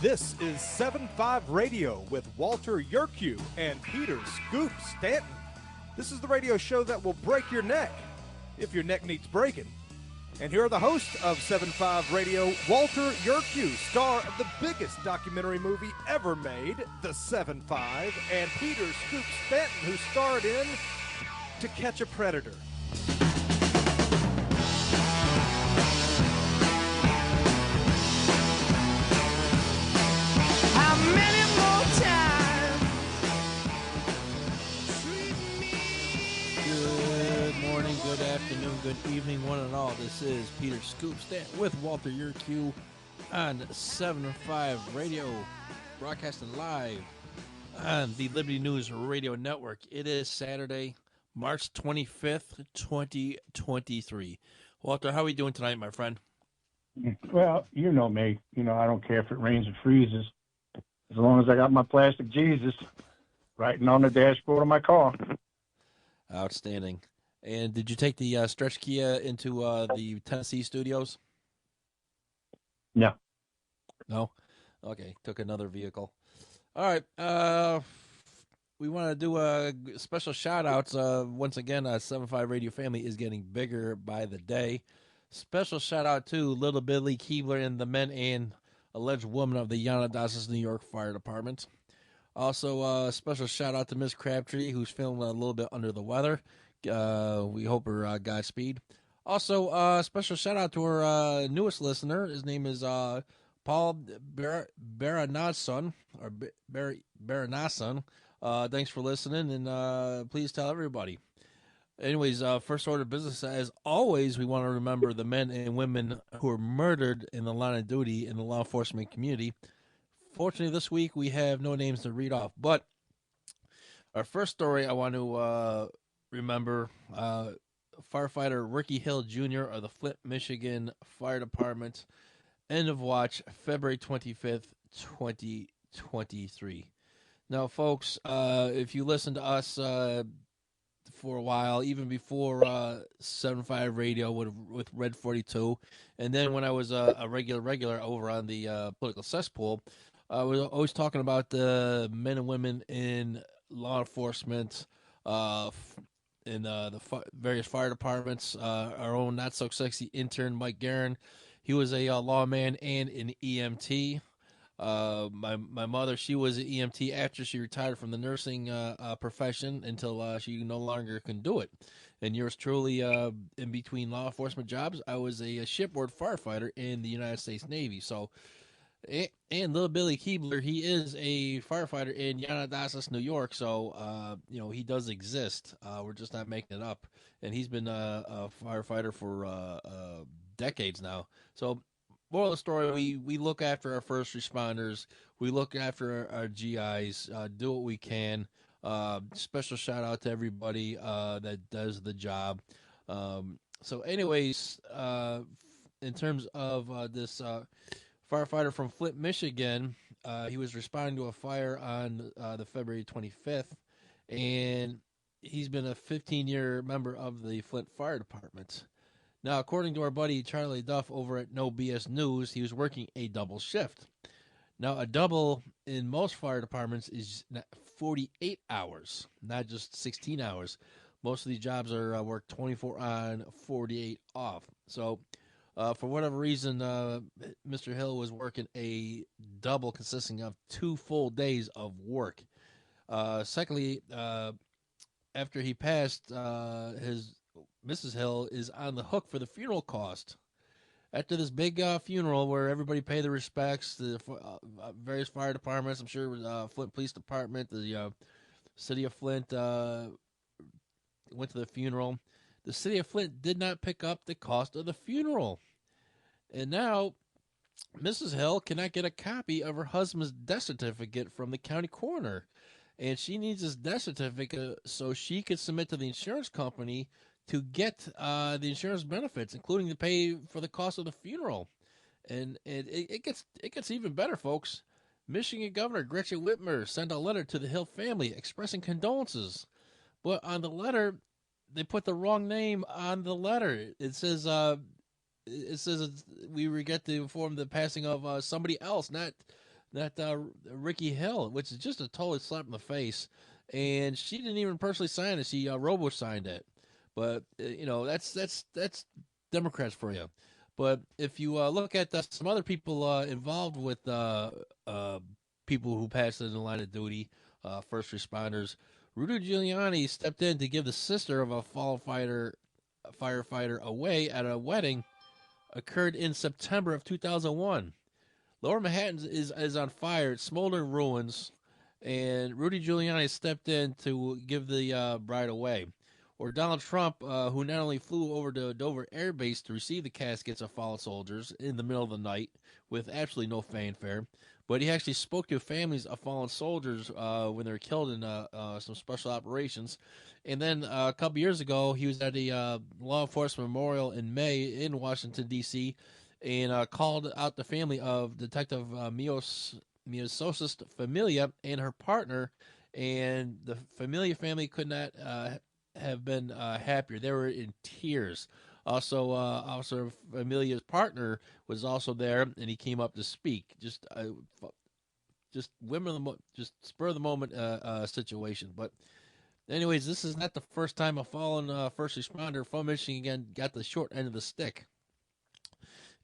This is 7.5 Radio with Walter Yerkew and Peter Scoop Stanton. This is the radio show that will break your neck if your neck needs breaking. And here are the hosts of 7.5 Radio, Walter Yerkew, star of the biggest documentary movie ever made, The 7.5, and Peter Scoop Stanton, who starred in To Catch a Predator. Good afternoon, good evening, one and all. This is Peter Scoop Stanton with Walter Yerkew on 7.5 Radio, broadcasting live on the Liberty News Radio Network. It is Saturday, March 25th, 2023. Walter, how are we doing tonight, my friend? Well, you know me. You know, I don't care if it rains or freezes. As long as I got my plastic Jesus writing on the dashboard of my car. Outstanding. And did you take the stretch Kia into the Tennessee studios? No. No? Okay, took another vehicle. All right. We want to do a special shout-outs. Once again, 7.5 Radio family is getting bigger by the day. Special shout-out to Little Billy Keebler and the men and alleged woman of the Yanadasas, New York Fire Department. Also, special shout-out to Miss Crabtree, who's feeling a little bit under the weather. We hope her Godspeed. Also, special shout out to our newest listener. His name is Paul Baranasson or Baranasson. Thanks for listening, and please tell everybody. Anyways, first order of business. As always, we want to remember the men and women who were murdered in the line of duty in the law enforcement community. Fortunately, this week we have no names to read off. But our first story I want to remember, firefighter Ricky Hill Jr. of the Flint, Michigan Fire Department. End of watch, February 25th, 2023. Now, folks, if you listen to us for a while, even before 7.5 Radio with Red 42, and then when I was a regular over on the political cesspool, I was always talking about the men and women in law enforcement, in the various fire departments. Our own not-so-sexy intern, Mike Guerin, he was a lawman and an EMT. My mother, she was an EMT after she retired from the nursing profession until she no longer can do it. And yours truly, in between law enforcement jobs, I was a shipboard firefighter in the United States Navy. So, and little Billy Keebler, he is a firefighter in Yanadasas, New York. So, he does exist. We're just not making it up. And he's been a firefighter for decades now. So, moral of the story, we look after our first responders. We look after our GIs, do what we can. Special shout out to everybody that does the job. So anyways, in terms of this firefighter from Flint, Michigan, he was responding to a fire on the February 25th, and he's been a 15-year member of the Flint Fire Department. Now, according to our buddy Charlie Duff over at No BS News, he was working a double shift. Now, a double in most fire departments is 48 hours, not just 16 hours. Most of these jobs are worked 24 on, 48 off. So, for whatever reason, Mr. Hill was working a double consisting of 2 full days of work. Secondly, after he passed, Mrs. Hill is on the hook for the funeral cost. After this big funeral where everybody paid their respects, the various fire departments, I'm sure it was Flint Police Department, the city of Flint went to the funeral. The city of Flint did not pick up the cost of the funeral. And now Mrs. Hill cannot get a copy of her husband's death certificate from the county coroner. And she needs this death certificate so she could submit to the insurance company to get the insurance benefits, including to pay for the cost of the funeral. And it gets even better, folks. Michigan Governor Gretchen Whitmer sent a letter to the Hill family expressing condolences. But on the letter, they put the wrong name on the letter. It says we regret to inform the passing of somebody else, not that Ricky Hill, which is just a total slap in the face. And she didn't even personally sign it; she robo signed it. But that's Democrats for you. But if you look at some other people involved with people who passed in the line of duty, first responders, Rudy Giuliani stepped in to give the sister of a firefighter away at a wedding occurred in September of 2001. Lower Manhattan is on fire. It's smoldering ruins, and Rudy Giuliani stepped in to give the bride away. Or Donald Trump, who not only flew over to Dover Air Base to receive the caskets of fallen soldiers in the middle of the night with absolutely no fanfare, but he actually spoke to families of fallen soldiers when they were killed in some special operations. And then a couple years ago, he was at a law enforcement memorial in May in Washington, D.C., and called out the family of Detective Miososis Familia and her partner, and the Familia family could not have been happier. They were in tears. Also, Officer Familia's partner was also there, and he came up to speak. Just spur of the moment situation. But anyways, this is not the first time a fallen first responder from Michigan got the short end of the stick.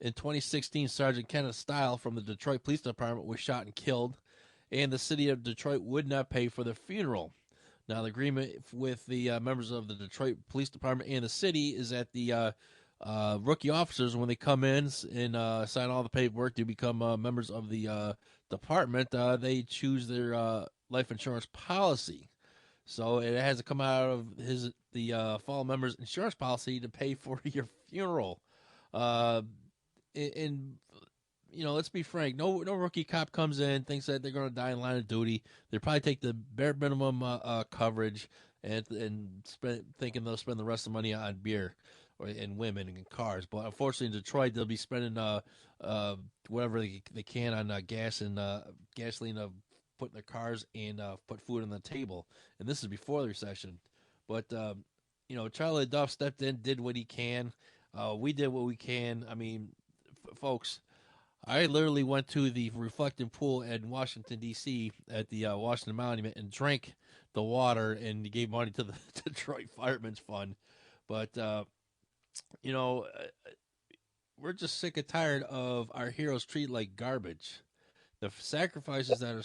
In 2016, Sergeant Kenneth Stile from the Detroit Police Department was shot and killed, and the city of Detroit would not pay for the funeral. Now, the agreement with the members of the Detroit Police Department and the city is that the rookie officers, when they come in and sign all the paperwork to become members of the department, they choose their life insurance policy. So it has to come out of the fallen member's insurance policy to pay for your funeral. And let's be frank. No rookie cop comes in, thinks that they're going to die in line of duty. They probably take the bare minimum coverage and thinking they'll spend the rest of the money on beer and women and cars. But unfortunately, in Detroit, they'll be spending whatever they can on gas and gasoline to put in their cars and put food on the table. And this is before the recession. But Charlie Duff stepped in, did what he can. We did what we can. I mean, folks, I literally went to the reflecting pool in Washington, D.C. at the Washington Monument and drank the water and gave money to the Detroit Firemen's Fund. But, we're just sick and tired of our heroes treated like garbage. The sacrifices that our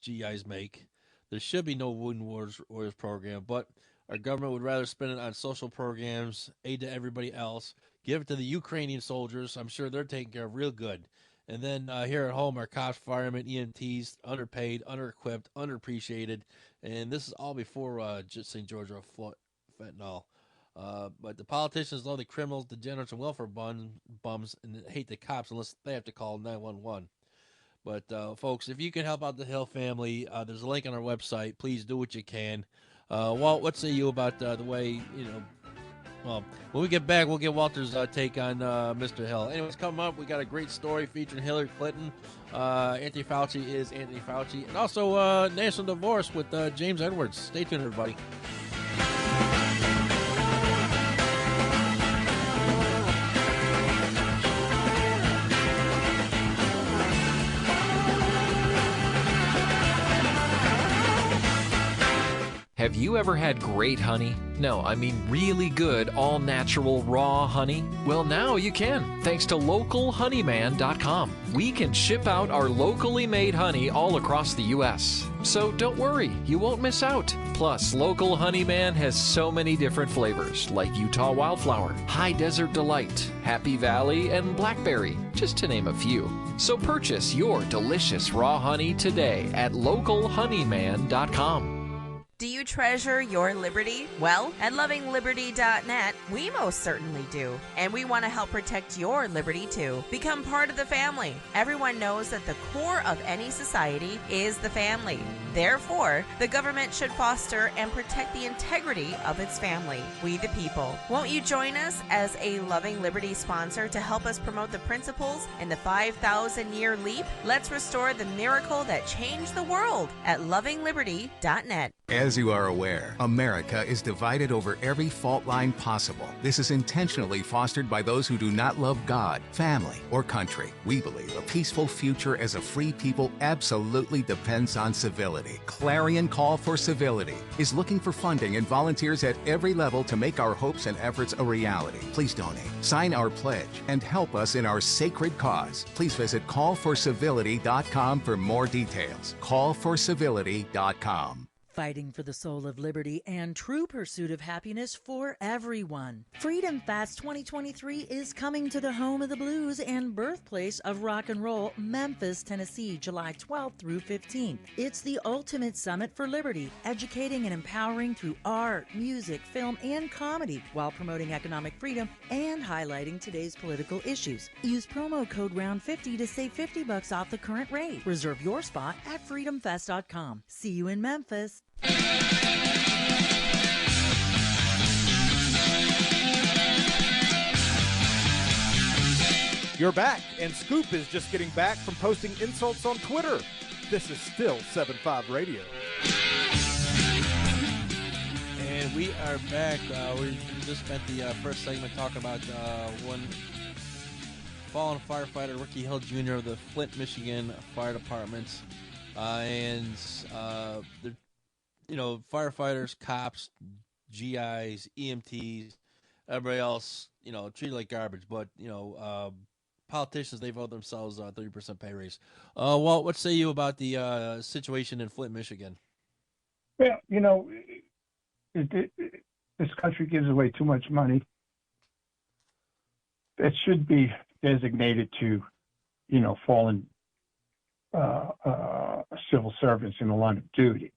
GIs make, there should be no Wounded Warriors program, but our government would rather spend it on social programs, aid to everybody else, give it to the Ukrainian soldiers. I'm sure they're taken care of real good. And then here at home, our cops, firemen, EMTs, underpaid, under-equipped, underappreciated. And this is all before St. George or fentanyl. But the politicians love the criminals, degenerates, and welfare bums and hate the cops unless they have to call 911. But, folks, if you can help out the Hill family, there's a link on our website. Please do what you can. Walt, what say you about the way, well, when we get back, we'll get Walter's take on Mr. Hill. Anyways, coming up, we got a great story featuring Hillary Clinton. Anthony Fauci is Anthony Fauci. And also National Divorce with James Edwards. Stay tuned, everybody. Have you ever had great honey? No, I mean really good, all-natural, raw honey? Well, now you can, thanks to localhoneyman.com. We can ship out our locally made honey all across the U.S. So don't worry, you won't miss out. Plus, Local Honeyman has so many different flavors, like Utah Wildflower, High Desert Delight, Happy Valley, and Blackberry, just to name a few. So purchase your delicious raw honey today at localhoneyman.com. Do you treasure your liberty? Well, at lovingliberty.net, we most certainly do. And we want to help protect your liberty too. Become part of the family. Everyone knows that the core of any society is the family. Therefore, the government should foster and protect the integrity of its family, we the people. Won't you join us as a Loving Liberty sponsor to help us promote the principles in the 5,000-year leap? Let's restore the miracle that changed the world at lovingliberty.net. As you are aware, America is divided over every fault line possible. This is intentionally fostered by those who do not love God, family, or country. We believe a peaceful future as a free people absolutely depends on civility. Clarion Call for Civility is looking for funding and volunteers at every level to make our hopes and efforts a reality. Please donate, sign our pledge, and help us in our sacred cause. Please visit callforcivility.com for more details. Callforcivility.com. Fighting for the soul of liberty and true pursuit of happiness for everyone. Freedom Fest 2023 is coming to the home of the blues and birthplace of rock and roll, Memphis, Tennessee, July 12th through 15th. It's the ultimate summit for liberty, educating and empowering through art, music, film, and comedy, while promoting economic freedom and highlighting today's political issues. Use promo code ROUND50 to save $50 off the current rate. Reserve your spot at freedomfest.com. See you in Memphis. You're back, and Scoop is just getting back from posting insults on Twitter. This is still 7.5 Radio. And we are back. We just spent the first segment talking about one fallen firefighter, Ricky Hill Jr. of the Flint, Michigan Fire Department. Firefighters, cops, GIs, EMTs, everybody else, treated like garbage. But, politicians, they vote themselves 30% pay raise. Walt, what say you about the situation in Flint, Michigan? Well, this country gives away too much money. That should be designated to, fallen civil servants in the line of duty.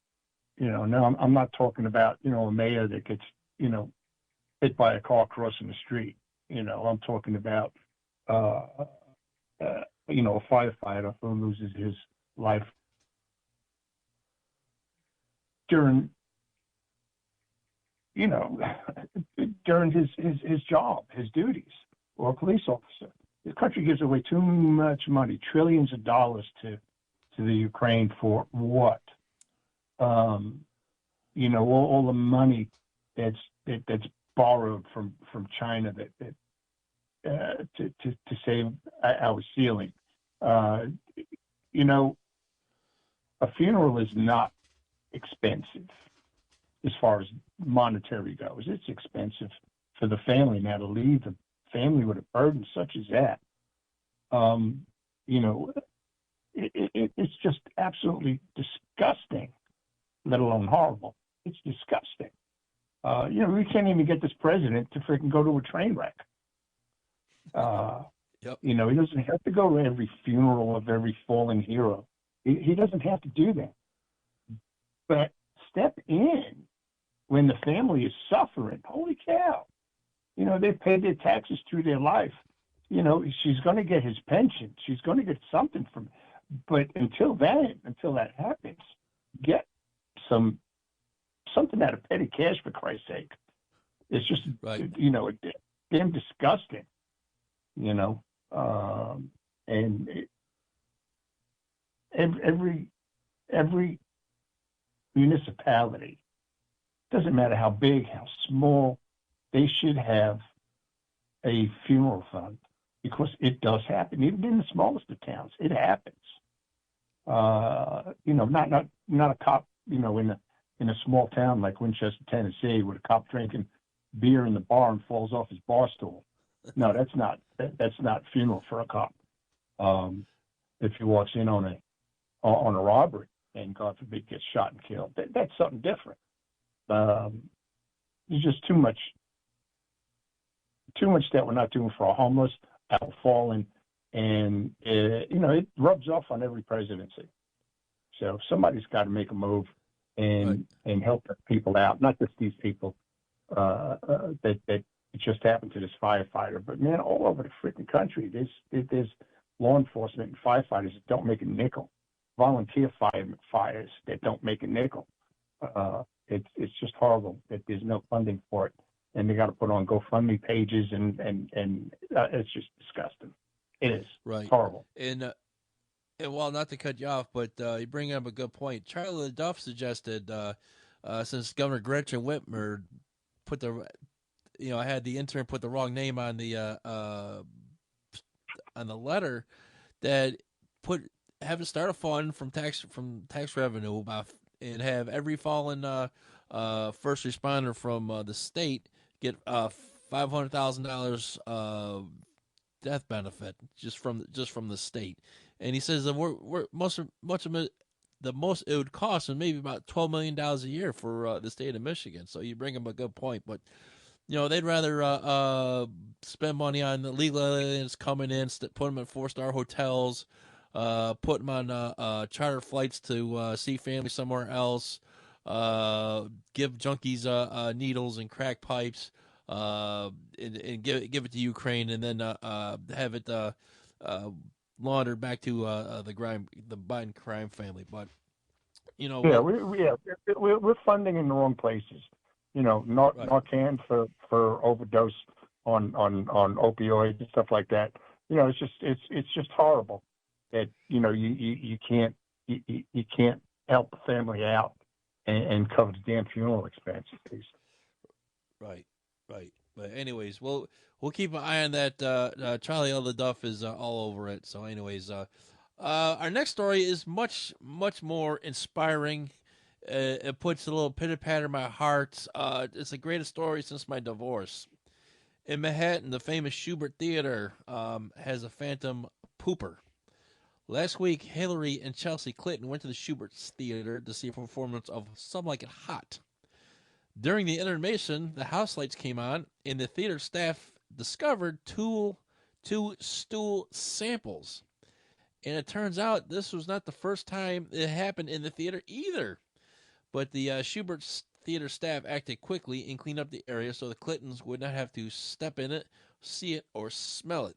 No, I'm not talking about, a mayor that gets, hit by a car crossing the street. I'm talking about, a firefighter who loses his life during his job, his duties, or a police officer. This country gives away too much money, trillions of dollars to the Ukraine for what? All the money that's borrowed from China to save our ceiling. A funeral is not expensive as far as monetary goes. It's expensive for the family now to leave the family with a burden such as that. It's just absolutely disgusting, let alone horrible. It's disgusting. We can't even get this president to freaking go to a train wreck. Yep. He doesn't have to go to every funeral of every fallen hero. He doesn't have to do that. But step in when the family is suffering. Holy cow. They've paid their taxes through their life. She's going to get his pension. She's going to get something from it. But until that happens, get something out of petty cash, for Christ's sake. It's just, right. Damn disgusting, every municipality, doesn't matter how big, how small, they should have a funeral fund, because it does happen, even in the smallest of towns. It happens. Not a cop, in a small town like Winchester, Tennessee, with a cop drinking beer in the bar and falls off his bar stool. No, that's not funeral for a cop. If he walks in on a robbery and, God forbid, gets shot and killed, that's something different. There's just too much that we're not doing for our homeless, our fallen, and it rubs off on every presidency. So somebody's got to make a move and help people out, not just these people that it just happened to this firefighter, but man, all over the freaking country, there's law enforcement and firefighters that don't make a nickel volunteer fires that don't make a nickel. It's just horrible that there's no funding for it, and they got to put on GoFundMe pages, and it's just disgusting. It is. Right. It's horrible. And well, not to cut you off, but you bring up a good point. Charlie Duff suggested, since Governor Gretchen Whitmer put had the intern put the wrong name on the letter, that have it start a fund from tax revenue and have every fallen first responder from the state get $500,000 death benefit just from the state. And he says that much of it, the most it would cost is maybe about $12 million a year for the state of Michigan. So you bring him a good point, but they'd rather spend money on illegal aliens coming in, put them in 4-star hotels, put them on charter flights to see family somewhere else, give junkies needles and crack pipes, and give it to Ukraine, and then have it laundered back to the Biden crime family. But we're funding in the wrong places. Narcan for overdose on opioids and stuff like that. It's just horrible that you can't help the family out and cover the damn funeral expenses. Right. But anyways, we'll keep an eye on that. Charlie L. Duff is all over it. So anyways, our next story is much more inspiring. It puts a little pitter-patter in my heart. It's the greatest story since my divorce. In Manhattan, the famous Schubert Theater has a phantom pooper. Last week, Hillary and Chelsea Clinton went to the Schubert Theater to see a performance of Some Like It Hot. During the intermission, the house lights came on, and the theater staff discovered two stool samples. And it turns out this was not the first time it happened in the theater either. But the Schubert Theater staff acted quickly and cleaned up the area so the Clintons would not have to step in it, see it, or smell it.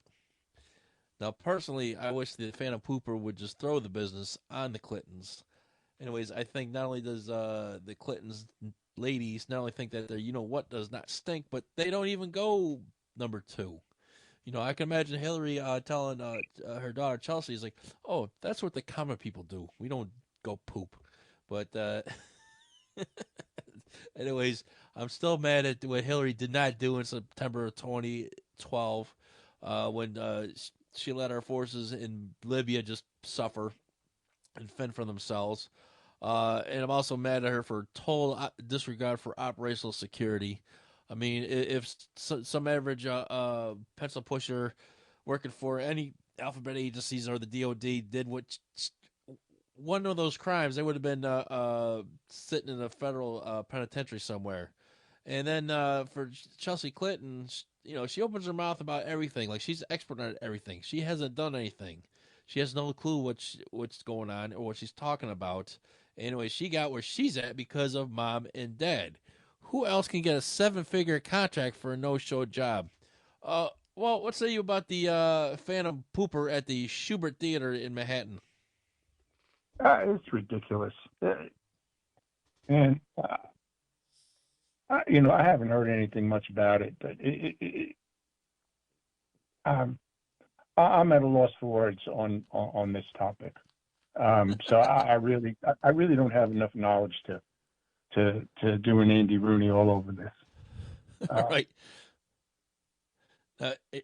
Now, personally, I wish the Phantom Pooper would just throw the business on the Clintons. Anyways, I think not only does the Clintons ladies not only think that they're, does not stink, but they don't even go number 2. I can imagine Hillary telling her daughter Chelsea, is like, oh, that's what the common people do. We don't go poop. But anyways, I'm still mad at what Hillary did not do in September of 2012 when she let our forces in Libya just suffer and fend for themselves. And I'm also mad at her for total disregard for operational security. I mean, if some average pencil pusher working for any alphabet agencies or the DOD did one of those crimes, they would have been sitting in a federal penitentiary somewhere. And then for Chelsea Clinton, she opens her mouth about everything. Like, she's an expert on everything. She hasn't done anything. She has no clue what's going on or what she's talking about. Anyway, she got where she's at because of mom and dad. Who else can get a 7-figure contract for a no-show job? Well, what say you about the Phantom Pooper at the Schubert Theater in Manhattan? It's ridiculous. And, I haven't heard anything much about it, but I'm at a loss for words on this topic. So I really don't have enough knowledge to do an Andy Rooney all over this. All right.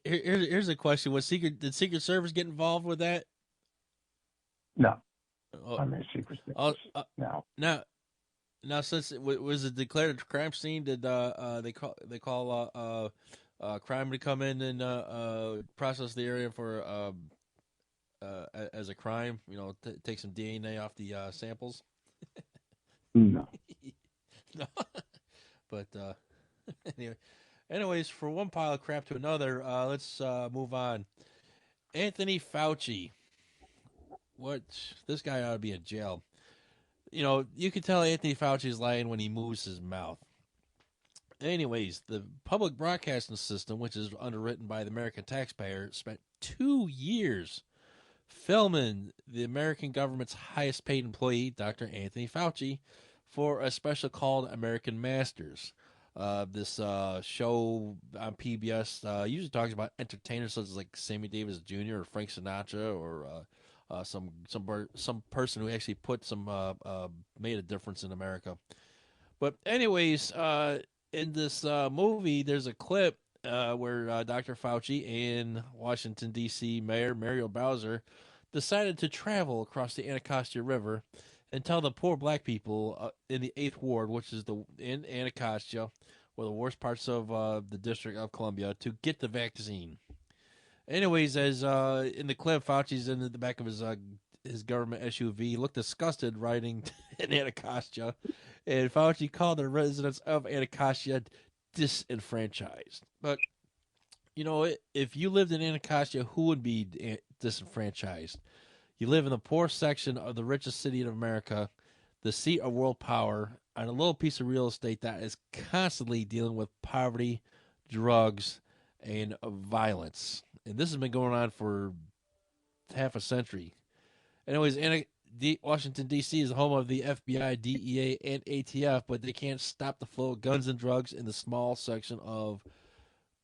Here's a question: did Secret Service get involved with that? No. I'm a Secret Service. No. Now, since it was it declared a crime scene, did they call crime to come in and process the area for as a crime? Take some DNA off the samples. No. No. But anyways, for one pile of crap to another, let's move on. Anthony Fauci. This guy ought to be in jail. You can tell Anthony Fauci is lying when he moves his mouth. Anyways, the public broadcasting system, which is underwritten by the American taxpayer, spent 2 years filming the American government's highest paid employee, Dr. Anthony Fauci, for a special called American Masters. This show on PBS usually talks about entertainers such as like Sammy Davis Jr. or Frank Sinatra or some person who actually put made a difference in America. But anyways, in this movie, there's a clip where Dr. Fauci and Washington, D.C. Mayor Muriel Bowser decided to travel across the Anacostia River and tell the poor black people in the 8th Ward, which is in Anacostia, one of the worst parts of the District of Columbia, to get the vaccine. Anyways, as in the clip, Fauci's in the back of his government SUV, looked disgusted riding in Anacostia, and Fauci called the residents of Anacostia disenfranchised. But, you know, if you lived in Anacostia, who would be disenfranchised? You live in the poor section of the richest city in America, the seat of world power, on a little piece of real estate that is constantly dealing with poverty, drugs, and violence. And this has been going on for half a century. Anyways, Washington, D.C. is the home of the FBI, DEA, and ATF, but they can't stop the flow of guns and drugs in the small section of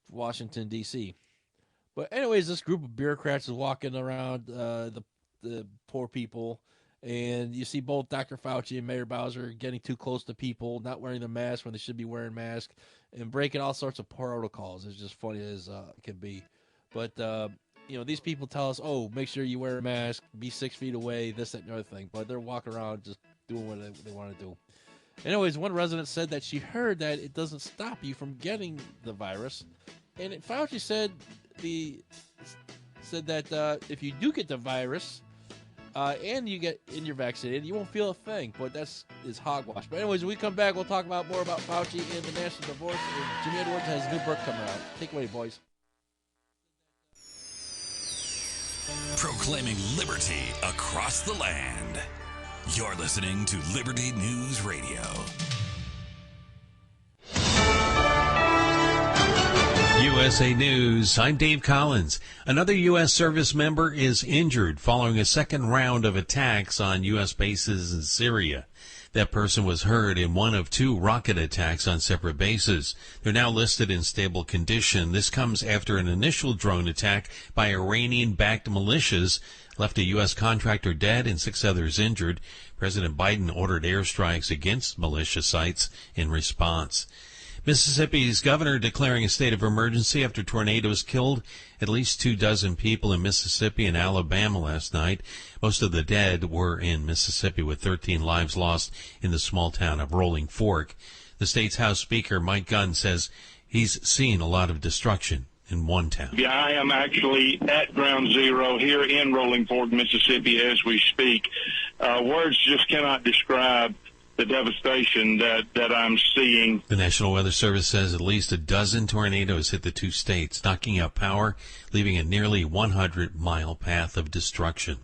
Washington, D.C. But anyways, this group of bureaucrats is walking around the poor people, and you see both Dr. Fauci and Mayor Bowser getting too close to people, not wearing the mask when they should be wearing masks, and breaking all sorts of protocols. It's just funny as it can be. But, you know, these people tell us, oh, make sure you wear a mask, be 6 feet away, this, that, and the other thing. But they're walking around just doing what they want to do. Anyways, one resident said that she heard that it doesn't stop you from getting the virus. And Fauci said that if you do get the virus and you're vaccinated, you won't feel a thing. But is hogwash. But anyways, when we come back, we'll talk more about Fauci and the national divorce. And Jimmy Edwards has a new book coming out. Take it away, boys. Proclaiming liberty across the land. You're listening to Liberty News Radio. USA News, I'm Dave Collins. Another U.S. service member is injured following a second round of attacks on U.S. bases in Syria. That person was hurt in one of 2 rocket attacks on separate bases. They're now listed in stable condition. This comes after an initial drone attack by Iranian-backed militias left a U.S. contractor dead and 6 others injured. President Biden ordered airstrikes against militia sites in response. Mississippi's governor declaring a state of emergency after tornadoes killed at least 24 people in Mississippi and Alabama last night. Most of the dead were in Mississippi, with 13 lives lost in the small town of Rolling Fork. The state's House Speaker, Mike Gunn, says he's seen a lot of destruction in one town. Yeah, I am actually at ground zero here in Rolling Fork, Mississippi, as we speak. Words just cannot describe the devastation that I'm seeing. The National Weather Service says at least a dozen tornadoes hit the 2 states, knocking out power, leaving a nearly 100-mile path of destruction.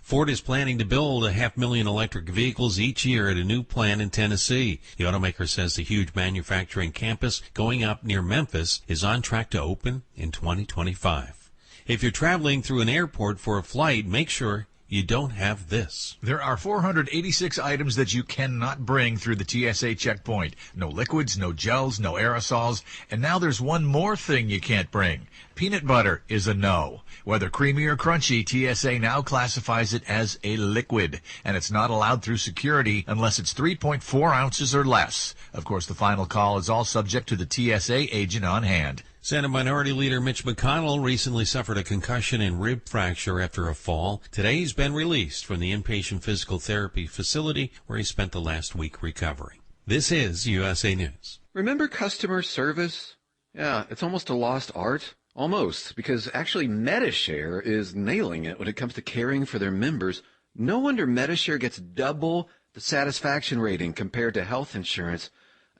Ford is planning to build 500,000 electric vehicles each year at a new plant in Tennessee. The automaker says the huge manufacturing campus going up near Memphis is on track to open in 2025. If you're traveling through an airport for a flight, make sure you don't have this. There are 486 items that you cannot bring through the TSA checkpoint. No liquids, no gels, no aerosols. And now there's one more thing you can't bring. Peanut butter is a no. Whether creamy or crunchy, TSA now classifies it as a liquid, and it's not allowed through security unless it's 3.4 ounces or less. Of course, the final call is all subject to the TSA agent on hand. Senate Minority Leader Mitch McConnell recently suffered a concussion and rib fracture after a fall. Today he's been released from the inpatient physical therapy facility where he spent the last week recovering. This is USA News. Remember customer service? Yeah, it's almost a lost art. Almost, because actually Medishare is nailing it when it comes to caring for their members. No wonder Medishare gets double the satisfaction rating compared to health insurance.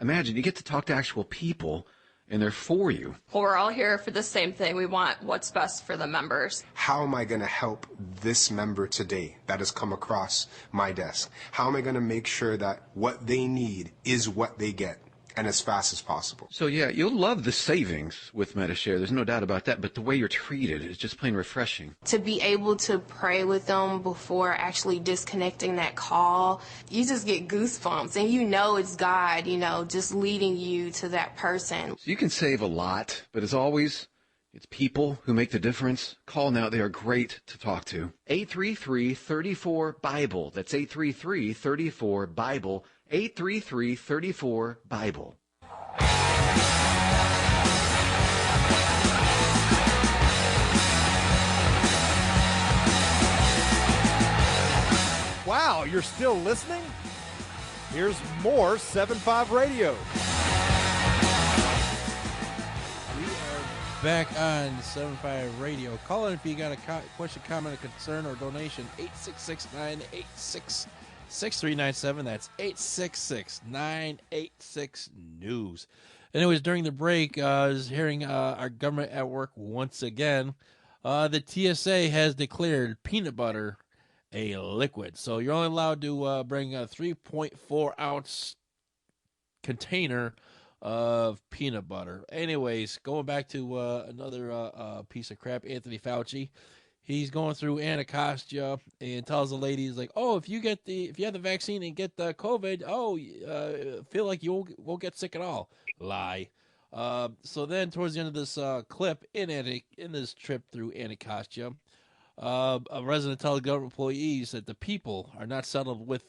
Imagine, you get to talk to actual people, and they're for you. Well, we're all here for the same thing. We want what's best for the members. How am I going to help this member today that has come across my desk? How am I going to make sure that what they need is what they get? and as fast as possible. So yeah, you'll love the savings with Medishare. There's no doubt about that. But the way you're treated is just plain refreshing. To be able to pray with them before actually disconnecting that call, you just get goosebumps, and you know it's God, you know, just leading you to that person. So you can save a lot, but as always, it's people who make the difference. Call now. They are great to talk to. 833-34-BIBLE. That's 833-34-BIBLE. 833-34-BIBLE. Wow, you're still listening? Here's more 7.5 Radio. Back on 7.5 Radio. Call in if you got a question, comment, a concern, or donation. 866-986-6397. That's 866-986-NEWS. Anyways, during the break, I was hearing our government at work once again. The TSA has declared peanut butter a liquid. So you're only allowed to bring a 3.4-ounce container of peanut butter. Anyways, going back to another piece of crap, Anthony Fauci. He's going through Anacostia and tells the ladies, like, oh, if you have the vaccine and get the COVID, feel like you won't get sick at all. Lie. So then towards the end of this clip in this trip through Anacostia, a resident tells government employees that the people are not settled with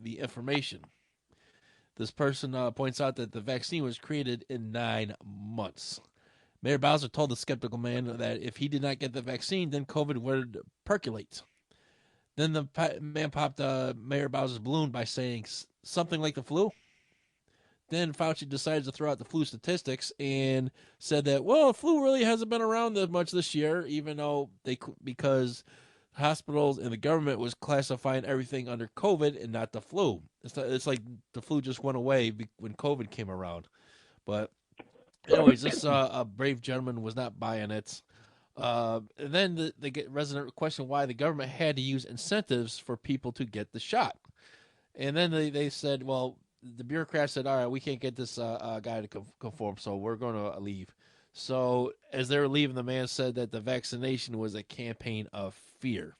the information. This person points out that the vaccine was created in 9 months. Mayor Bowser told the skeptical man that if he did not get the vaccine, then COVID would percolate. Then the man popped Mayor Bowser's balloon by saying something like the flu. Then Fauci decided to throw out the flu statistics and said that, well, flu really hasn't been around that much this year, even though because hospitals and the government was classifying everything under COVID and not the flu. It's like the flu just went away when COVID came around. But anyways, this brave gentleman was not buying it. And then the resident questioned why the government had to use incentives for people to get the shot. And then they said, well, the bureaucrats said, all right, we can't get this guy to conform, so we're going to leave. So as they were leaving, the man said that the vaccination was a campaign of fear.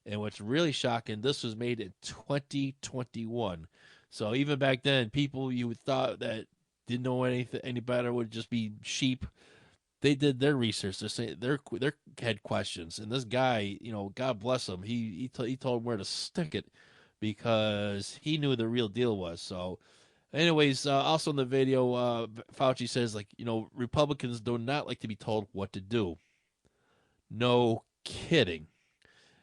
And what's really shocking, this was made in 2021. So even back then, people you would thought that didn't know any better would just be sheep. They did their research. They had questions. And this guy, God bless him, he told them where to stick it because he knew the real deal was. So anyways, also in the video, Fauci says, Republicans do not like to be told what to do. No kidding.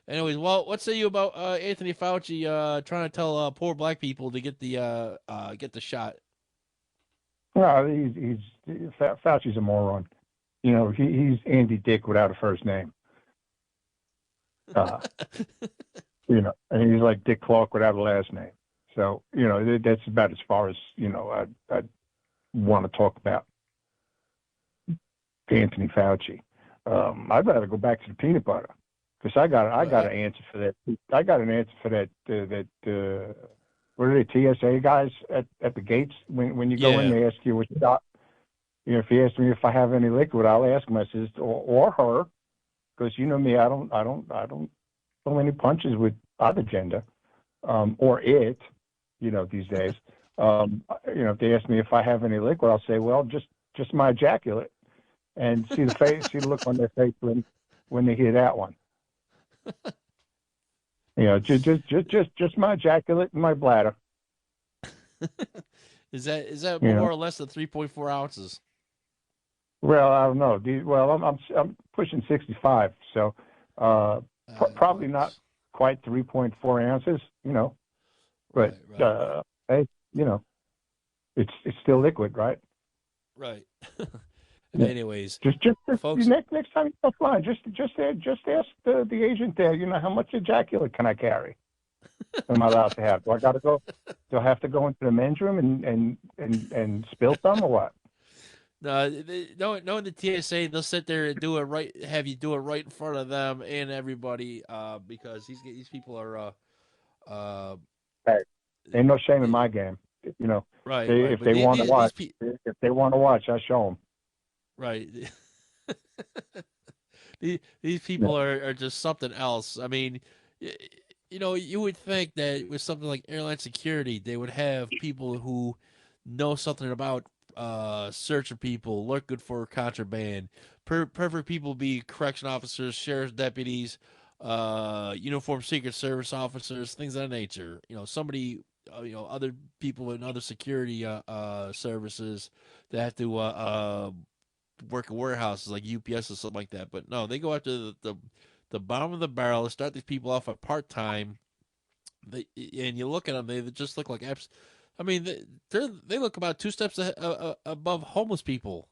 Anyways, well, what say you about Anthony Fauci trying to tell poor black people to get the shot? Well, Fauci's a moron. He's Andy Dick without a first name. And he's like Dick Clark without a last name. So, that's about as far as, I want to talk about Anthony Fauci. I'd rather go back to the peanut butter because I got an answer for that. I got an answer for that. What are they, TSA guys at the gates when you go in? They ask you what you got. If he asks me if I have any liquid, I'll ask him. I says or her, because you know me, I don't throw any punches with either gender, or it. These days. If they ask me if I have any liquid, I'll say, well, just my ejaculate, and see the look on their face when they hear that one. Just my ejaculate and my bladder. Is that more or less than 3.4 ounces? Well, I don't know. I'm pushing 65, so probably not quite 3.4 ounces. But right. Hey, it's still liquid, right? Right. Anyways, just folks, next time you go flying, just ask the agent there. How much ejaculate can I carry? Am I allowed to have? Do I got to go? Do I have to go into the men's room and spill some or what? No, knowing the TSA, they'll sit there and have you do it right in front of them and everybody, because these people are. Hey, ain't no shame in my game. You know, Right. if they want to watch, if they want to watch, I show them. Right. These people are just something else. I mean, you know, you would think that with something like airline security, they would have people who know something about searching people, look good for contraband. Perfect people be correction officers, sheriff's deputies, uniformed Secret Service officers, things of that nature. You know, somebody, you know, other people in other security services that have to work in warehouses like UPS or something like that. But no, they go after the bottom of the barrel. They start these people off at part time. And you look at them, they just look like apps. I mean, they look about two steps above homeless people.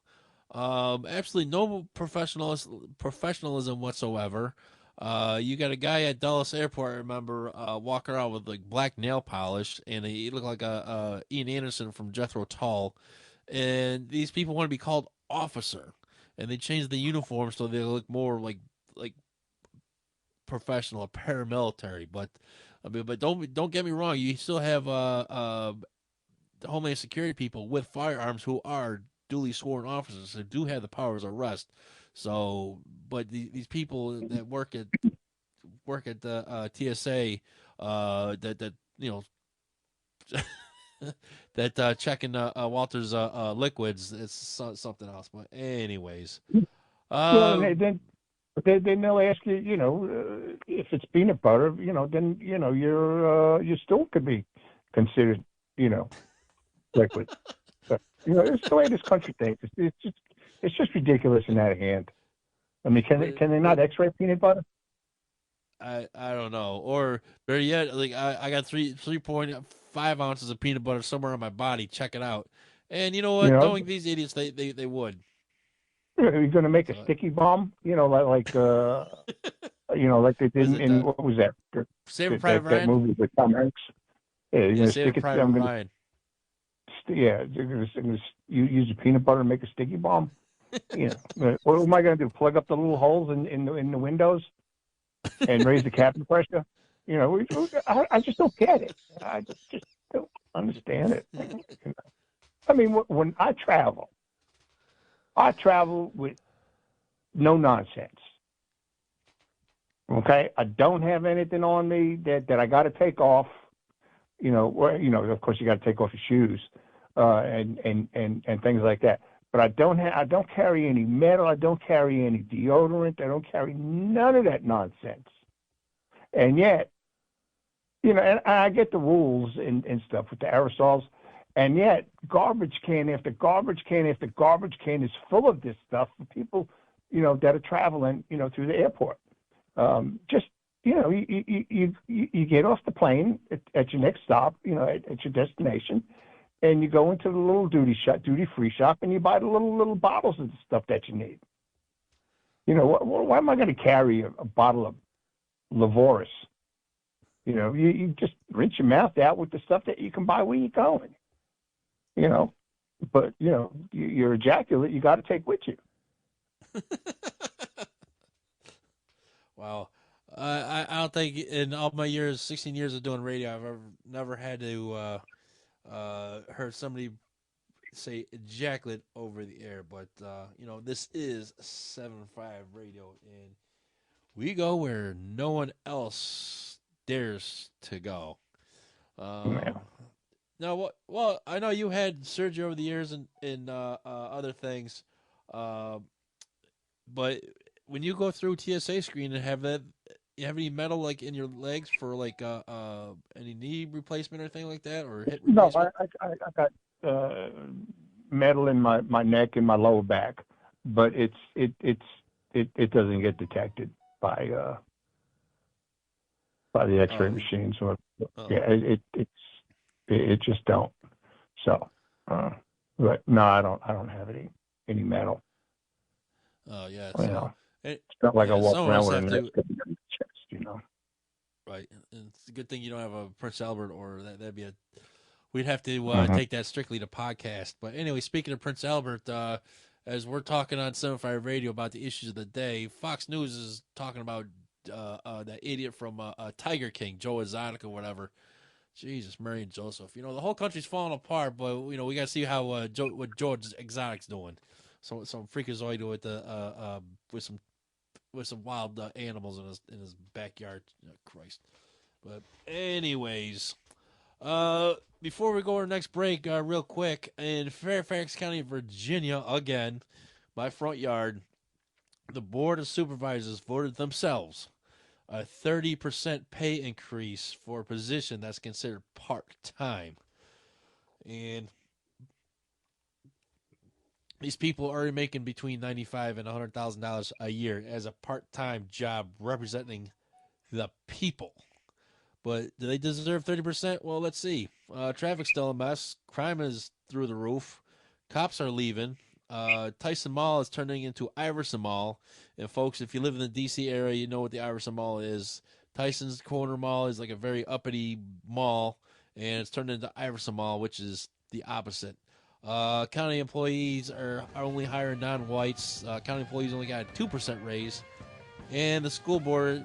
Absolutely no professionalism whatsoever. You got a guy at Dulles Airport, I remember, walking around with like black nail polish, and he looked like a Ian Anderson from Jethro Tull. And these people want to be called officer, and they changed the uniform so they look more like professional, paramilitary. But I mean, but don't get me wrong, you still have Homeland Security people with firearms who are duly sworn officers who do have the powers of arrest. So, but these people that work at the TSA, that you know. that checking Walter's liquids, it's something else. But anyways, well, then they'll ask you, you know, if it's peanut butter, you know, then you know you still could be considered, you know, liquid. But, you know, it's the way this country thinks. It's just ridiculous and out of hand. I mean, can they not X-ray peanut butter? I don't know. Or better yet, like I got 3.5 ounces of peanut butter somewhere on my body. Check it out. And you know what? Knowing these idiots, they would. Are you going to make a sticky bomb? You know, like you know, like they did in what was that? Saving Private Ryan. That movie with Tom Hanks. Yeah, you're going to stick it. Private Ryan. Yeah, you're going to use the peanut butter and make a sticky bomb. You know, what am I going to do? Plug up the little holes in the windows and raise the cabin pressure? You know, I just don't get it. I just don't understand it. I mean, when I travel with no nonsense. Okay, I don't have anything on me that I got to take off. You know, of course, you got to take off your shoes and things like that. But I don't carry any metal. I don't carry any deodorant. I don't carry none of that nonsense. And yet, you know, and I get the rules and stuff with the aerosols. And yet, garbage can after garbage can after garbage can is full of this stuff for people, you know, that are traveling, you know, through the airport. Just, you know, you get off the plane at your next stop, you know, at your destination, and you go into the little duty-free shop, and you buy the little bottles of the stuff that you need. You know, why am I going to carry a bottle of Lavoris? You know, you just rinse your mouth out with the stuff that you can buy where you're going. You know, but, you know, your ejaculate you got to take with you. Wow. I don't think in all my 16 years of doing radio, I've never had to heard somebody say ejaculate over the air. But, you know, this is 7.5 Radio, and we go where no one else dares to go. Now, well, I know you had surgery over the years and other things, but when you go through TSA screen and you have any metal like in your legs for like any knee replacement or anything like that, or hip replacement? No, I got metal in my neck and my lower back, but it doesn't get detected by the X-ray machines. Or yeah, it just don't. So, but no, I don't have any metal. Oh yeah, you know, it's not like I walk around with a neck in the chest, you know. Right, and it's a good thing you don't have a Prince Albert, or that'd be we'd have to take that strictly to podcast. But anyway, speaking of Prince Albert, as we're talking on 7.5 Radio about the issues of the day, Fox News is talking about that idiot from Tiger King, Joe Exotic or whatever, Jesus, Mary and Joseph. The whole country's falling apart, but we got to see how what George Exotic's doing. Some freakazoid with some wild animals in his backyard. Oh, Christ. But anyways, before we go to our next break, real quick, in Fairfax County, Virginia, again, my front yard, the Board of Supervisors voted themselves a 30% pay increase for a position that's considered part-time. And these people are making between $95,000 and $100,000 a year as a part-time job representing the people. But do they deserve 30%? Well, let's see. Traffic's still a mess. Crime is through the roof. Cops are leaving. Tyson Mall is turning into Iverson Mall. And folks, if you live in the D.C. area, you know what the Iverson Mall is. Tyson's Corner Mall is like a very uppity mall, and it's turned into Iverson Mall, which is the opposite. County employees are only hiring non-whites. County employees only got a 2% raise. And the school board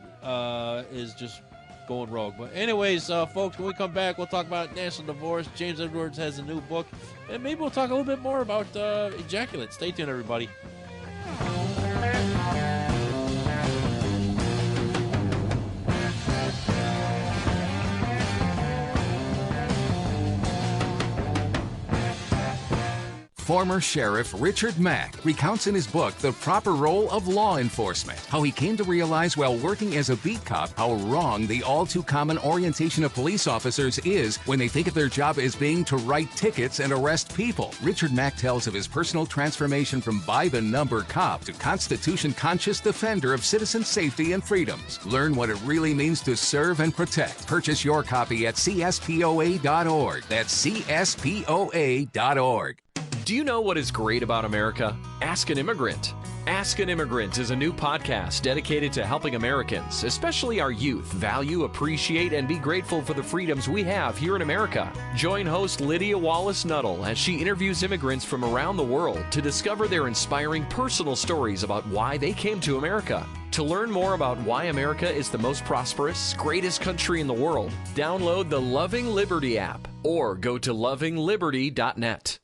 is just going rogue. But anyways, folks, when we come back, we'll talk about national divorce. James Edwards has a new book, and maybe we'll talk a little bit more about ejaculate. Stay tuned, everybody. Former Sheriff Richard Mack recounts in his book The Proper Role of Law Enforcement, how he came to realize while working as a beat cop how wrong the all-too-common orientation of police officers is when they think of their job as being to write tickets and arrest people. Richard Mack tells of his personal transformation from by-the-number cop to Constitution-conscious defender of citizen safety and freedoms. Learn what it really means to serve and protect. Purchase your copy at cspoa.org. That's cspoa.org. Do you know what is great about America? Ask an Immigrant. Ask an Immigrant is a new podcast dedicated to helping Americans, especially our youth, value, appreciate, and be grateful for the freedoms we have here in America. Join host Lydia Wallace-Nuttall as she interviews immigrants from around the world to discover their inspiring personal stories about why they came to America. To learn more about why America is the most prosperous, greatest country in the world, download the Loving Liberty app or go to lovingliberty.net.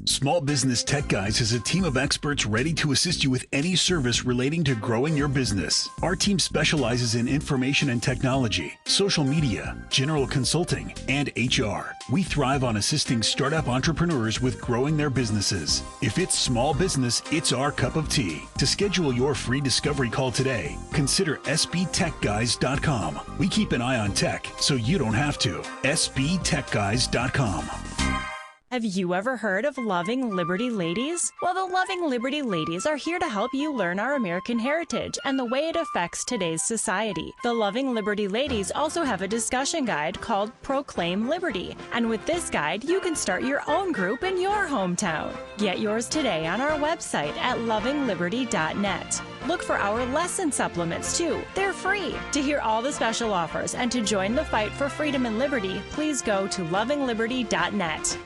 Small Business Tech Guys is a team of experts ready to assist you with any service relating to growing your business. Our team specializes in information and technology, social media, general consulting, and HR. We thrive on assisting startup entrepreneurs with growing their businesses. If it's small business, it's our cup of tea. To schedule your free discovery call today, consider sbtechguys.com. We keep an eye on tech, so you don't have to. sbtechguys.com. Have you ever heard of Loving Liberty Ladies? Well, the Loving Liberty Ladies are here to help you learn our American heritage and the way it affects today's society. The Loving Liberty Ladies also have a discussion guide called Proclaim Liberty. And with this guide, you can start your own group in your hometown. Get yours today on our website at lovingliberty.net. Look for our lesson supplements, too. They're free. To hear all the special offers and to join the fight for freedom and liberty, please go to lovingliberty.net.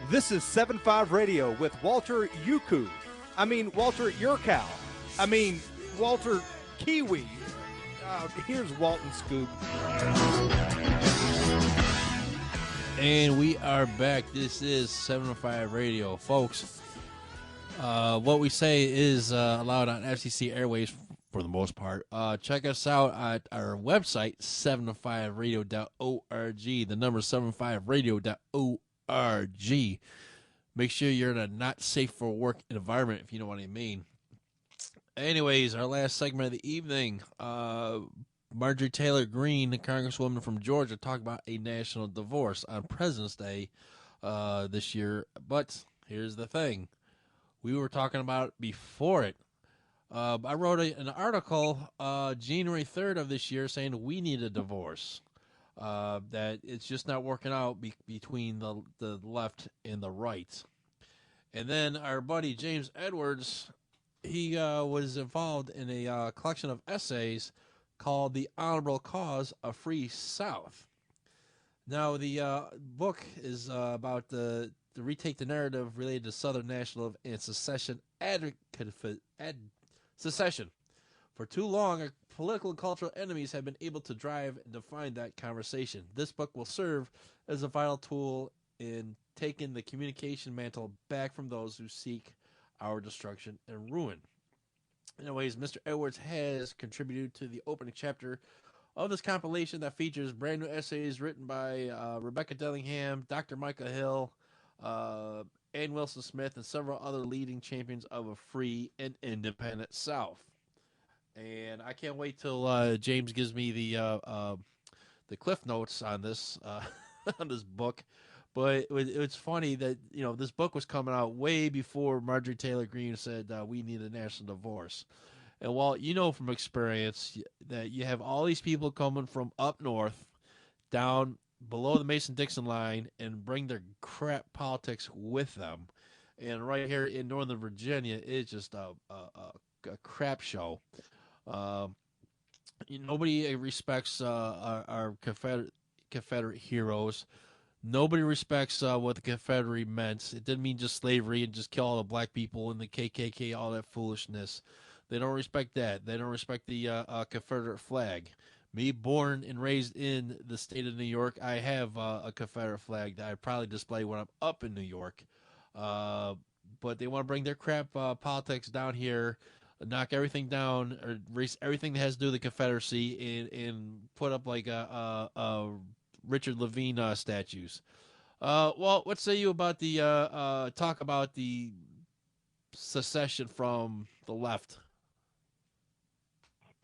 This is 7.5 Radio with Walter Yuku. Walter Yurkow. Walter Kiwi. Here's Walton Scoop. And we are back. This is 7.5 Radio. Folks, what we say is allowed on FCC Airways for the most part. Check us out at our website, 705radio.org. The number is 705radio.org. Make sure you're in a not safe for work environment, if you know what I mean. Anyways, our last segment of the evening, Marjorie Taylor Greene, the Congresswoman from Georgia, talked about a national divorce on President's Day this year. But here's the thing. We were talking about it before it. I wrote an article January 3rd of this year saying we need a divorce. That it's just not working out between the left and the right. And then our buddy James Edwards, he was involved in a collection of essays called The Honorable Cause of Free South. Now, the book is about the retake the narrative related to Southern National and secession secession. For too long, our political and cultural enemies have been able to drive and define that conversation. This book will serve as a vital tool in taking the communication mantle back from those who seek our destruction and ruin. Anyways, Mr. Edwards has contributed to the opening chapter of this compilation that features brand new essays written by Rebecca Dillingham, Dr. Michael Hill, Ann Wilson Smith, and several other leading champions of a free and independent South. And I can't wait till James gives me the cliff notes on this on this book. But it's funny that this book was coming out way before Marjorie Taylor Greene said we need a national divorce. And while from experience that you have all these people coming from up north down below the Mason-Dixon line and bring their crap politics with them, and right here in Northern Virginia, it's just a crap show. Nobody respects our Confederate heroes. Nobody respects what the Confederacy meant. It didn't mean just slavery and just kill all the black people and the KKK, all that foolishness. They don't respect that. They don't respect the Confederate flag. Me, born and raised in the state of New York, I have a Confederate flag that I probably display when I'm up in New York. But they want to bring their crap politics down here, knock everything down, or erase everything that has to do with the Confederacy, and put up like a Richard Levine statues. Well, what say you about the talk about the secession from the left?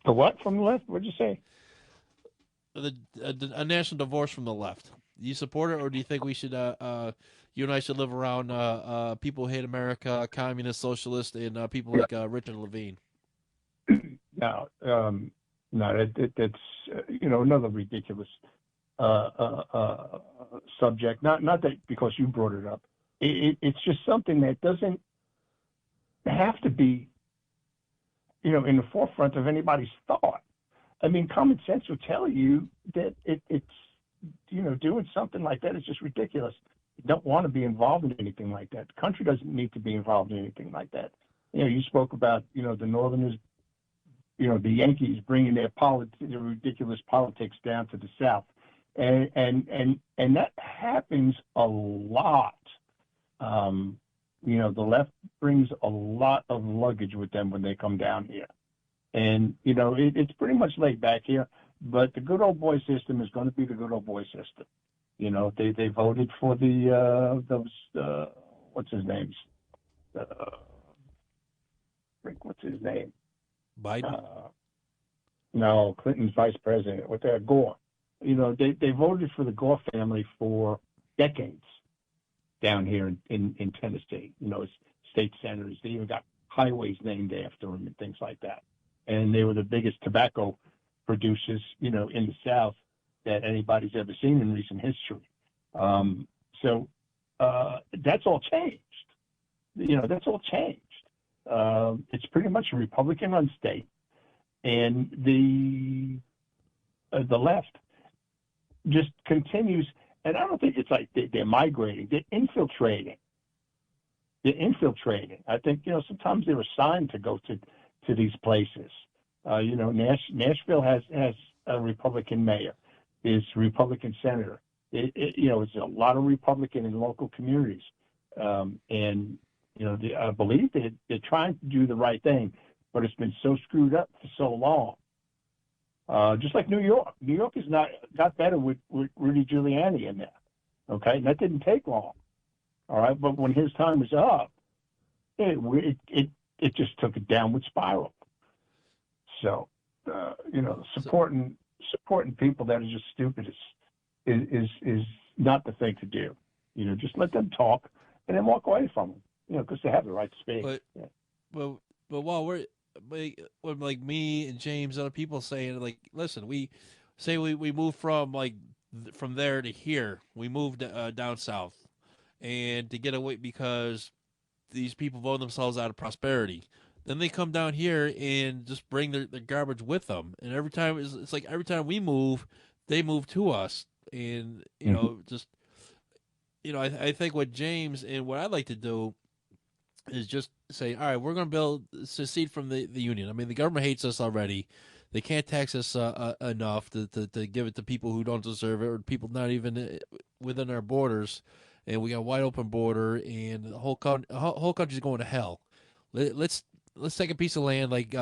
The what from the left? What'd you say? A national divorce from the left. Do you support it, or do you think we should, you and I should live around people who hate America, communist, socialist, and people like Richard Levine? No, that's another ridiculous subject. Not that because you brought it up. It's just something that doesn't have to be, in the forefront of anybody's thought. I mean, common sense will tell you that it's doing something like that is just ridiculous. You don't want to be involved in anything like that. The country doesn't need to be involved in anything like that. You spoke about, the Northerners, the Yankees bringing their ridiculous politics down to the South. And that happens a lot. The left brings a lot of luggage with them when they come down here. And, it's pretty much laid back here, but the good old boy system is going to be the good old boy system. They voted for those, what's his name? What's his name? Biden? No, Clinton's vice president. Gore. They voted for the Gore family for decades down here in Tennessee. State senators. They even got highways named after them and things like that. And they were the biggest tobacco producers, in the South that anybody's ever seen in recent history. So that's all changed. That's all changed. It's pretty much a Republican-run state, and the left just continues. And I don't think it's like they're migrating; they're infiltrating. I think sometimes they're assigned to go to these places. Nashville has a Republican mayor, is Republican senator. It's a lot of Republican in local communities, and I believe they're trying to do the right thing, but it's been so screwed up for so long. Just like New York. New York has got better with Rudy Giuliani in there. Okay, and that didn't take long. All right, but when his time was up, it just took a downward spiral. So, supporting people that are just stupid is not the thing to do. Just let them talk and then walk away from them. Because they have the right to speak. But while we're like me and James, other people saying like, listen, we moved from there to here. We moved down south, and to get away because these people vote themselves out of prosperity. Then they come down here and just bring their garbage with them. And every time it's like every time we move, they move to us. And I think what James and what I'd like to do is just say, all right, we're going to secede from the union. I mean, the government hates us already. They can't tax us enough to give it to people who don't deserve it, or people not even within our borders. And we got a wide open border, and the whole country's going to hell. Let's take a piece of land like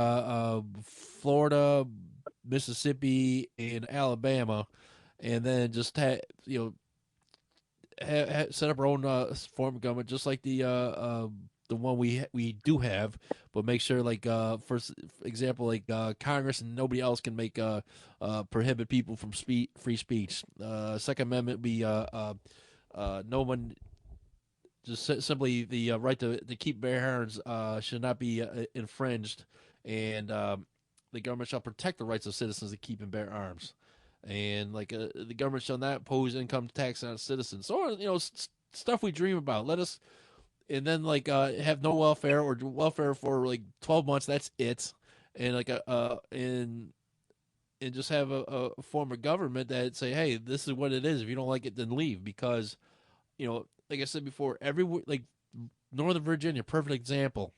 Florida, Mississippi, and Alabama, and then just set up our own form of government, just like the one we do have, but make sure, like for example, like Congress and nobody else can make prohibit people from free speech. Second Amendment be no one, just simply the right to keep bear arms should not be infringed, and the government shall protect the rights of citizens to keep and bear arms, and like the government shall not impose income tax on citizens. So stuff we dream about. Let us. And then have no welfare or welfare for like 12 months. That's it. And and just have a form of government that say, hey, this is what it is. If you don't like it, then leave. Because, like I said before, like Northern Virginia, perfect example.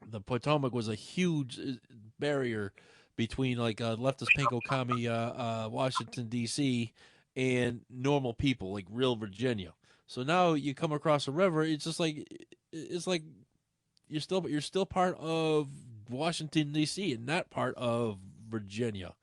The Potomac was a huge barrier between leftist pinko commie Washington D.C. and normal people like real Virginia. So now you come across a river, it's like you're still part of Washington D.C. and not part of Virginia.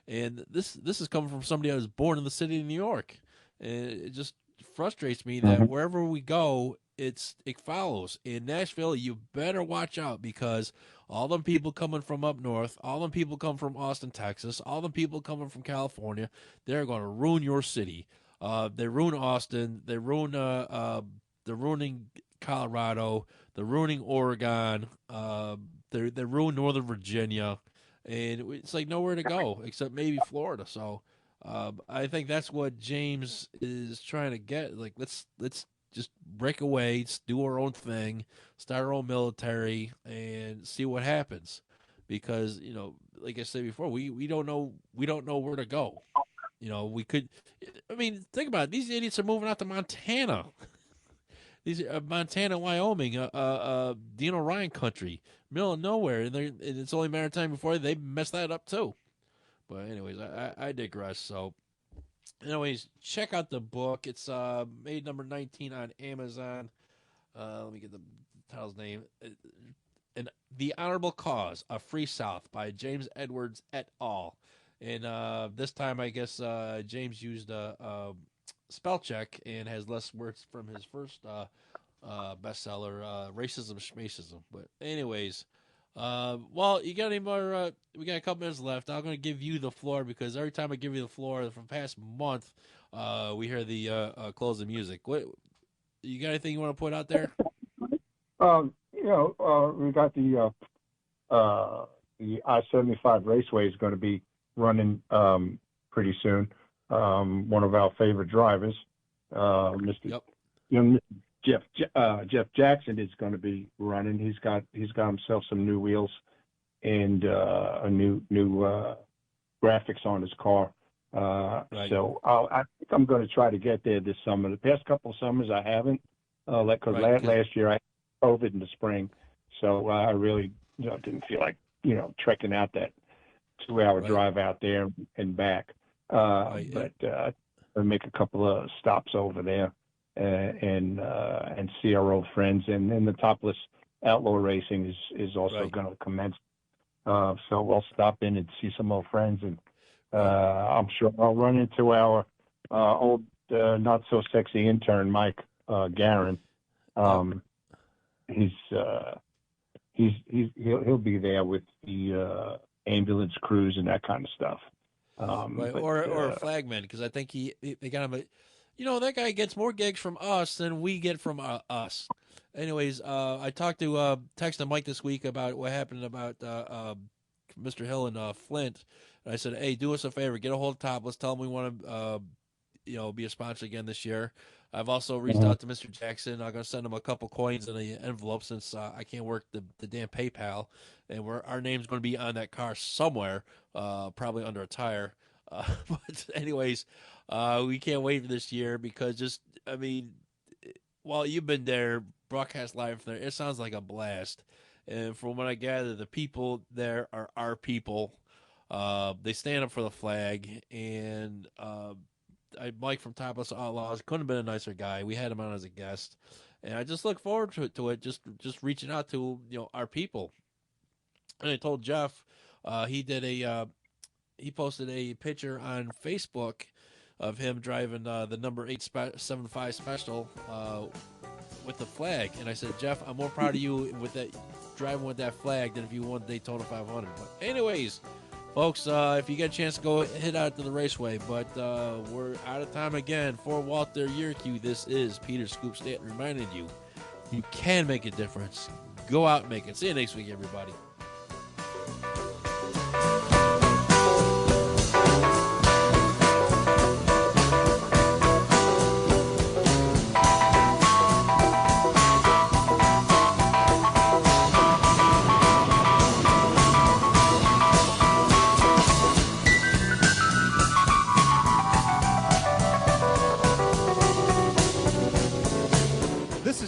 And this is coming from somebody that was born in the city of New York. And it just frustrates me that wherever we go, it follows. In Nashville, you better watch out, because all them people coming from up north, all them people come from Austin, Texas, all them people coming from California, they're going to ruin your city. They ruin Austin. They're ruining Colorado. They're ruining Oregon. They ruin Northern Virginia, and it's like nowhere to go except maybe Florida. So I think that's what James is trying to get. Like let's just break away, do our own thing, start our own military, and see what happens. Because like I said before, we don't know where to go. We could. I mean, think about it. These idiots are moving out to Montana. These are Montana, Wyoming, Dino Ryan country, middle of nowhere, and it's only a matter of time before they mess that up too. But anyways, I digress. So, anyways, check out the book. It's made number 19 on Amazon. Let me get the title's name. And The Honorable Cause: A Free South by James Edwards et al. And this time, I guess James used a spell check and has less words from his first bestseller, Racism Schmacism. But anyways, well, you got any more? We got a couple minutes left. I'm going to give you the floor, because every time I give you the floor for the past month, we hear the closing music. What you got? Anything you want to put out there? We got the I-75 Raceway is going to be running pretty soon. One of our favorite drivers, Mr. Jeff Jackson, is going to be running. He's got himself some new wheels and a new graphics on his car. Right. So I think I'm going to try to get there this summer. The past couple of summers I haven't, last year I had COVID in the spring, so I really didn't feel like trekking out that 2-hour drive out there and back. But I'll make a couple of stops over there and see our old friends. And then the Topless Outlaw Racing is also going to commence. So we'll stop in and see some old friends, and I'm sure I'll run into our old not so sexy intern Mike Garin. He'll be there with the ambulance crews and that kind of stuff. Or a flagman, because I think they got him. That guy gets more gigs from us than we get from us. Anyways, I texted Mike this week about what happened about Mr. Hill and Flint. And I said, hey, do us a favor, get a hold of Topless, tell them we want to be a sponsor again this year. I've also reached out to Mr. Jackson. I'm going to send him a couple coins in the envelope, since I can't work the damn PayPal. And our name's going to be on that car somewhere, probably under a tire. But anyways, we can't wait for this year, because just I mean, while you've been there, broadcast live from there, it sounds like a blast. And from what I gather, the people there are our people. They stand up for the flag, and Mike from Topless Outlaws couldn't have been a nicer guy. We had him on as a guest, and I just look forward to it. Just reaching out to our people. And I told Jeff, he posted a picture on Facebook of him driving the number 875 special with the flag, and I said, Jeff, I'm more proud of you with that driving with that flag than if you won Daytona 500. But anyways, folks, if you get a chance to go hit out to the raceway, but we're out of time again. For Walter Yerkew, this is Peter Scoop Stanton reminding you, you can make a difference. Go out and make it. See you next week, everybody.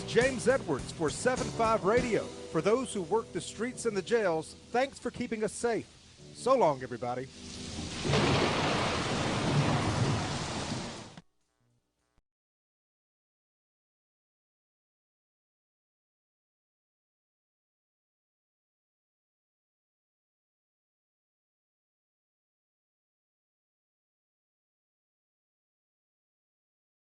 James Edwards for 7-5 Radio. For those who work the streets and the jails, thanks for keeping us safe. So long, everybody.